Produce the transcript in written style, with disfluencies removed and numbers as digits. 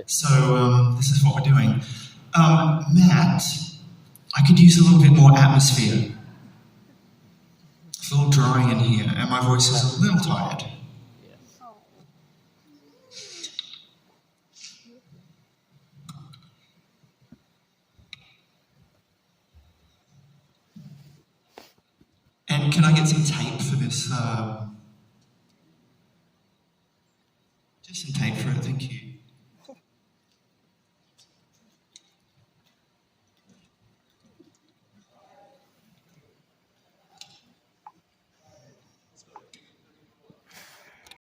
So this is what we're doing. Matt, I could use a little bit more atmosphere. It's a little dry in here, and my voice is a little tired. And can I get some tape for this